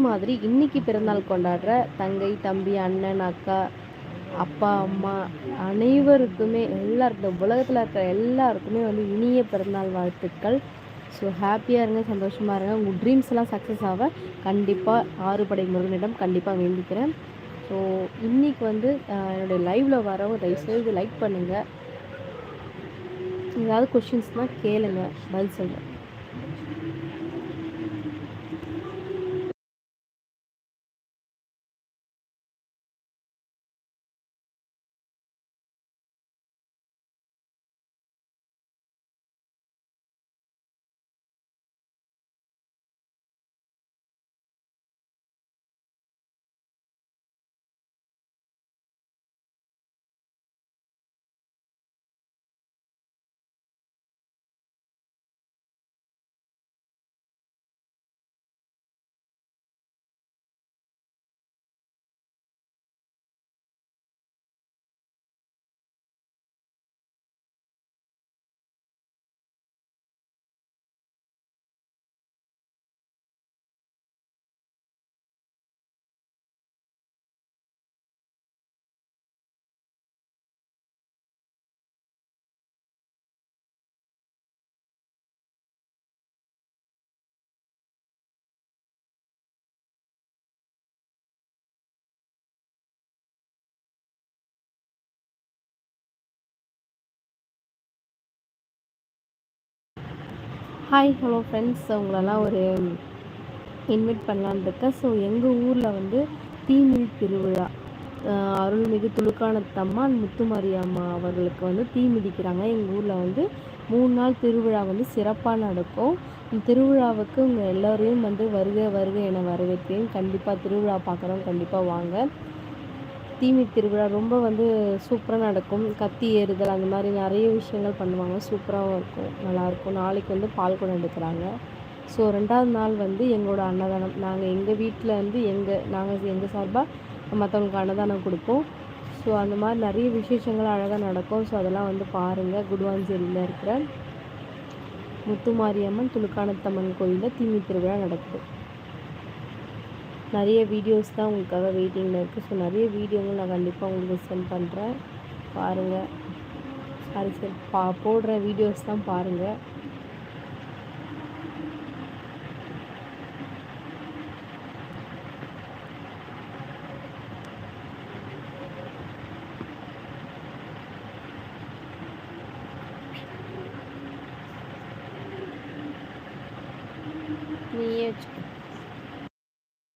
மாதிரி இன்னைக்கு பிறந்தநாள் கொண்டாடுற தங்கை, தம்பி, அண்ணன், அக்கா, அப்பா, அம்மா அனைவருக்குமே இந்த உலகத்தில் இருக்கிற எல்லாருக்குமே வந்து இனிய பிறந்தநாள் வாழ்த்துக்கள். ஸோ ஹாப்பியாக இருங்க, சந்தோஷமாக இருங்க. உங்கள் ட்ரீம்ஸ் எல்லாம் சக்ஸஸ் ஆக கண்டிப்பாக ஆறுபடை முருகனிடம் கண்டிப்பாக வேண்டிக்கிறேன். ஸோ இன்றைக்கி வந்து என்னுடைய லைவில் வரவங்க தயவுசெய்து லைக் பண்ணுங்கள். ஏதாவது கொஷின்ஸ்னால் கேளுங்க, பதில் சொல்கிறேன். Hi, hello friends. உங்களெல்லாம் ஒரு இன்வைட் பண்ணலான்னு இருக்கேன். ஸோ எங்கள் ஊரில் வந்து தீமிதி திருவிழா, அருள்மிகு துலுக்கானத்தம்மாள் முத்துமாரியம்மா அவர்களுக்கு வந்து தீ மிதிக்கிறாங்க. எங்கள் ஊரில் வந்து 3 நாள் திருவிழா வந்து சிறப்பாக நடக்கும். திருவிழாவுக்கு உங்கள் எல்லோரையும் வந்து வருக வருக என வரவேற்கிறேன். கண்டிப்பாக திருவிழா பார்க்குறோம், கண்டிப்பாக வாங்க. தீமிதி திருவிழா ரொம்ப வந்து சூப்பராக நடக்கும். கத்தி ஏறுதல் அந்த மாதிரி நிறைய விஷயங்கள் பண்ணுவாங்க. சூப்பராகவும் இருக்கும், நல்லாயிருக்கும். நாளைக்கு வந்து பால் குடம் எடுக்கிறாங்க. ஸோ 2வது நாள் வந்து எங்களோட அன்னதானம். நாங்கள் எங்கள் வீட்டில் வந்து எங்கள் சார்பாக மற்றவங்களுக்கு அன்னதானம் கொடுப்போம். ஸோ அந்த மாதிரி நிறைய விசேஷங்கள் அழகாக நடக்கும். ஸோ அதெல்லாம் வந்து பாருங்கள். குடுவாஞ்சேரியில் இருக்கிற முத்துமாரியம்மன் துலுக்கானத்தம்மன் கோயிலில் தீமிதி திருவிழா நடக்குது. நிறைய வீடியோஸ் தான் உங்களுக்காக வெயிட்டிங்கில் இருக்குது. ஸோ நிறைய வீடியோங்கள் நான் கண்டிப்பாக உங்களுக்கு சென்ட் பண்ணுறேன், பாருங்கள். போடுற வீடியோஸ் தான் பாருங்கள். நீயே வச்சுக்கோ.